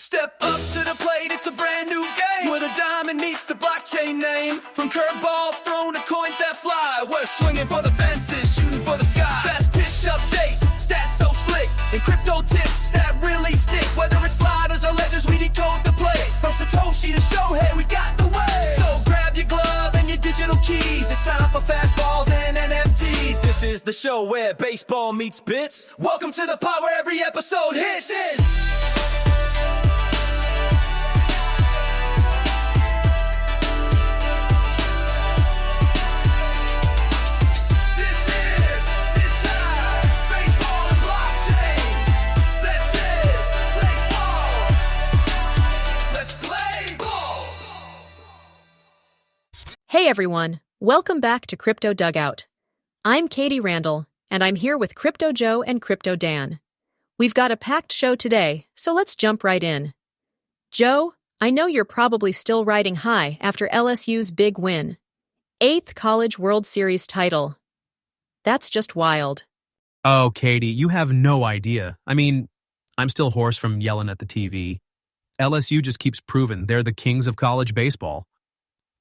Step up to the plate, it's a brand new game where the diamond meets the blockchain name. From curveballs thrown to coins that fly, we're swinging for the fences, shooting for the sky. Fast pitch updates, stats so slick, and crypto tips that really stick. Whether it's sliders or ledgers, we decode the play. From Satoshi to Shohei, we got the way. So grab your glove and your digital keys. It's time for fastballs and NFTs. This is the show where baseball meets bits. Welcome to the part where every episode hits. Hey everyone, welcome back to Crypto Dugout. I'm Katie Randall, and I'm here with Crypto Joe and Crypto Dan. We've got a packed show today, so let's jump right in. Joe, I know you're probably still riding high after LSU's big win. 8th College World Series title. That's just wild. Oh, Katie, you have no idea. I mean, I'm still hoarse from yelling at the TV. LSU just keeps proving they're the kings of college baseball.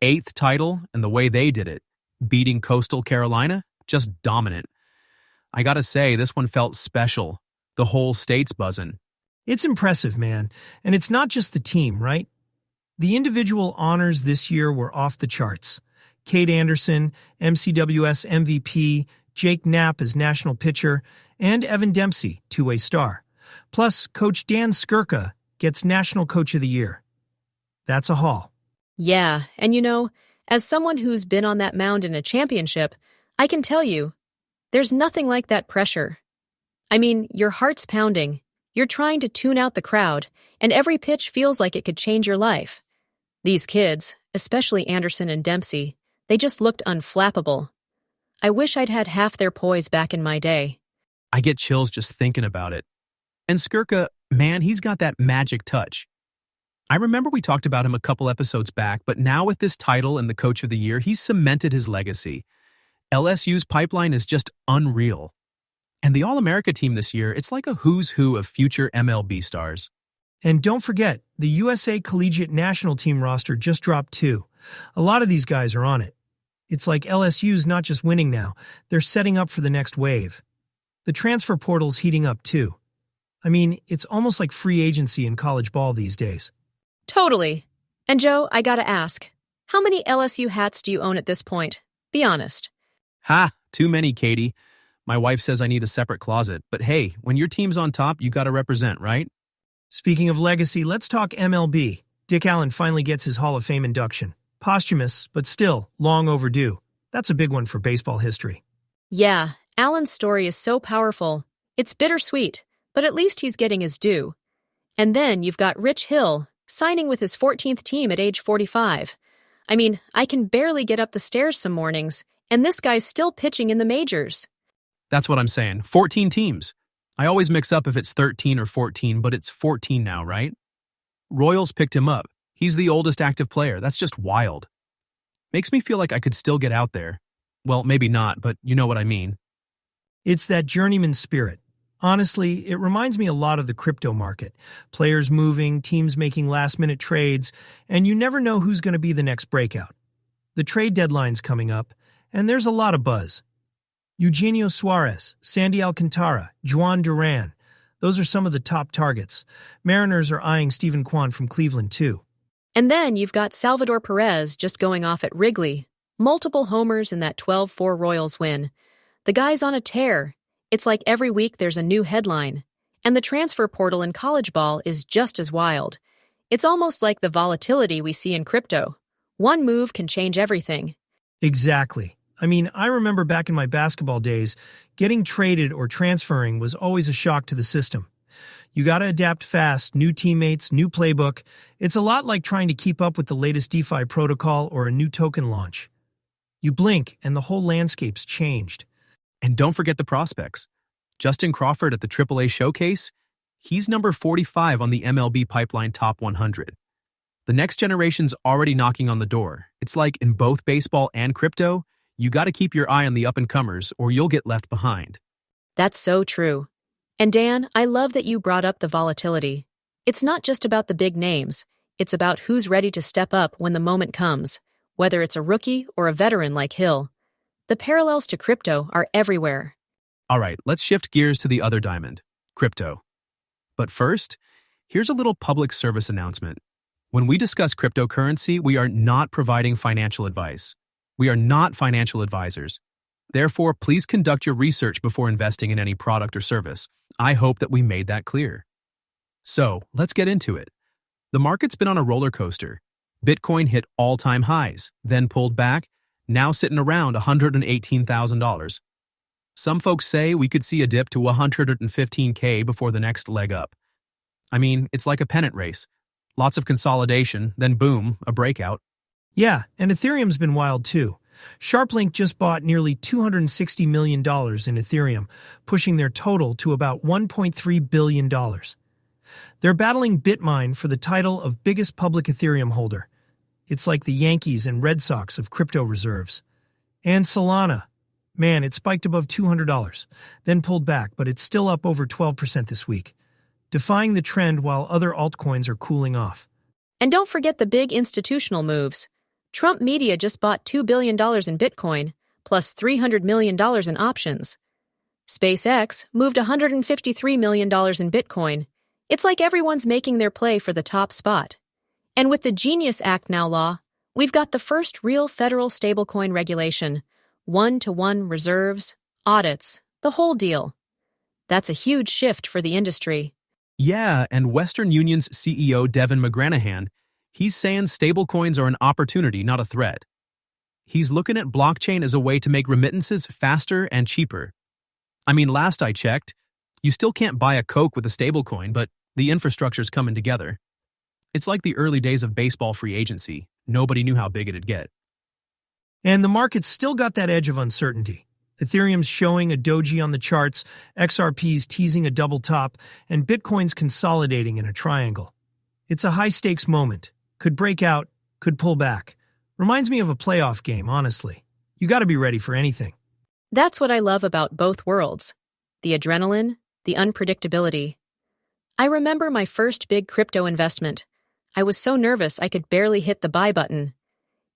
8th title, and the way they did it, beating Coastal Carolina, just dominant. I gotta say, this one felt special. The whole state's buzzing. It's impressive, man. And it's not just the team, right? The individual honors this year were off the charts. Cade Anderson, MCWS MVP, Jake Knapp as national pitcher, and Evan Dempsey, two-way star. Plus, Coach Dan Skirka gets National Coach of the Year. That's a haul. Yeah, and you know, as someone who's been on that mound in a championship, I can tell you, there's nothing like that pressure. I mean, your heart's pounding, you're trying to tune out the crowd, and every pitch feels like it could change your life. These kids, especially Anderson and Dempsey, they just looked unflappable. I wish I'd had half their poise back in my day. I get chills just thinking about it. And Skirka, man, he's got that magic touch. I remember we talked about him a couple episodes back, but now with this title and the Coach of the Year, he's cemented his legacy. LSU's pipeline is just unreal. And the All-America team this year, it's like a who's who of future MLB stars. And don't forget, the USA Collegiate National Team roster just dropped too. A lot of these guys are on it. It's like LSU's not just winning now, they're setting up for the next wave. The transfer portal's heating up too. I mean, it's almost like free agency in college ball these days. Totally. And Joe, I gotta ask, how many LSU hats do you own at this point? Be honest. Ha! Too many, Katie. My wife says I need a separate closet, but hey, when your team's on top, you gotta represent, right? Speaking of legacy, let's talk MLB. Dick Allen finally gets his Hall of Fame induction. Posthumous, but still long overdue. That's a big one for baseball history. Yeah, Allen's story is so powerful. It's bittersweet, but at least he's getting his due. And then you've got Rich Hill, signing with his 14th team at age 45. I mean, I can barely get up the stairs some mornings, and this guy's still pitching in the majors. That's what I'm saying. 14 teams. I always mix up if it's 13 or 14, but it's 14 now, right? Royals picked him up. He's the oldest active player. That's just wild. Makes me feel like I could still get out there. Well, maybe not, but you know what I mean. It's that journeyman spirit. Honestly, it reminds me a lot of the crypto market. Players moving, teams making last-minute trades, and you never know who's going to be the next breakout. The trade deadline's coming up, and there's a lot of buzz. Eugenio Suarez, Sandy Alcantara, Juan Duran. Those are some of the top targets. Mariners are eyeing Stephen Kwan from Cleveland, too. And then you've got Salvador Perez just going off at Wrigley. Multiple homers in that 12-4 Royals win. The guy's on a tear. It's like every week there's a new headline. And the transfer portal in college ball is just as wild. It's almost like the volatility we see in crypto. One move can change everything. Exactly. I mean, I remember back in my basketball days, getting traded or transferring was always a shock to the system. You gotta adapt fast, new teammates, new playbook. It's a lot like trying to keep up with the latest DeFi protocol or a new token launch. You blink and the whole landscape's changed. And don't forget the prospects. Justin Crawford at the AAA Showcase, he's number 45 on the MLB Pipeline Top 100. The next generation's already knocking on the door. It's like in both baseball and crypto, you gotta keep your eye on the up-and-comers or you'll get left behind. That's so true. And Dan, I love that you brought up the volatility. It's not just about the big names, it's about who's ready to step up when the moment comes, whether it's a rookie or a veteran like Hill. The parallels to crypto are everywhere. All right, let's shift gears to the other diamond, crypto. But first, here's a little public service announcement. When we discuss cryptocurrency, we are not providing financial advice. We are not financial advisors. Therefore, please conduct your research before investing in any product or service. I hope that we made that clear. So, let's get into it. The market's been on a roller coaster. Bitcoin hit all-time highs, then pulled back, now sitting around $118,000. Some folks say we could see a dip to $115K before the next leg up. I mean, it's like a pennant race. Lots of consolidation, then boom, a breakout. Yeah, and Ethereum's been wild too. SharpLink just bought nearly $260 million in Ethereum, pushing their total to about $1.3 billion. They're battling Bitmine for the title of biggest public Ethereum holder. It's like the Yankees and Red Sox of crypto reserves. And Solana. Man, it spiked above $200, then pulled back, but it's still up over 12% this week, defying the trend while other altcoins are cooling off. And don't forget the big institutional moves. Trump Media just bought $2 billion in Bitcoin, plus $300 million in options. SpaceX moved $153 million in Bitcoin. It's like everyone's making their play for the top spot. And with the Genius Act now law, we've got the first real federal stablecoin regulation, one-to-one reserves, audits, the whole deal. That's a huge shift for the industry. Yeah, and Western Union's CEO Devin McGranahan, he's saying stablecoins are an opportunity, not a threat. He's looking at blockchain as a way to make remittances faster and cheaper. I mean, last I checked, you still can't buy a Coke with a stablecoin, but the infrastructure's coming together. It's like the early days of baseball free agency. Nobody knew how big it'd get. And the market's still got that edge of uncertainty. Ethereum's showing a doji on the charts, XRP's teasing a double top, and Bitcoin's consolidating in a triangle. It's a high-stakes moment. Could break out, could pull back. Reminds me of a playoff game, honestly. You gotta be ready for anything. That's what I love about both worlds. The adrenaline, the unpredictability. I remember my first big crypto investment. I was so nervous I could barely hit the buy button.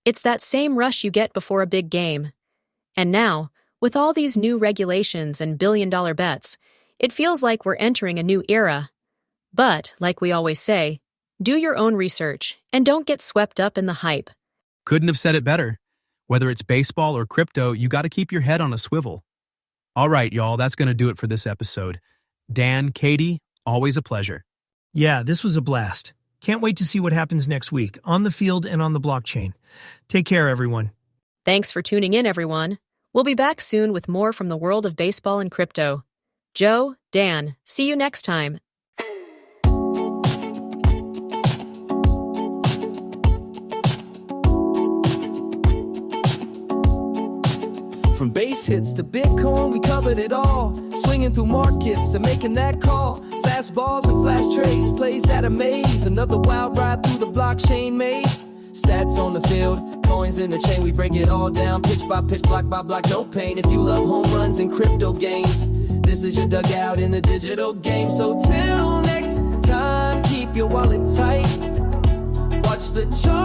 It's that same rush you get before a big game. And now, with all these new regulations and billion-dollar bets, it feels like we're entering a new era. But, like we always say, do your own research and don't get swept up in the hype. Couldn't have said it better. Whether it's baseball or crypto, you gotta keep your head on a swivel. All right, y'all, that's gonna do it for this episode. Dan, Katie, always a pleasure. Yeah, this was a blast. Can't wait to see what happens next week, on the field and on the blockchain. Take care, everyone. Thanks for tuning in, everyone. We'll be back soon with more from the world of baseball and crypto. Joe, Dan, see you next time. From base hits to Bitcoin, we covered it all. Swinging through markets and making that call. Fastballs and flash trades, plays that amaze. Another wild ride through the blockchain maze. Stats on the field, coins in the chain. We break it all down, pitch by pitch, block by block, no pain. If you love home runs and crypto games, this is your dugout in the digital game. So till next time, keep your wallet tight. Watch the chart.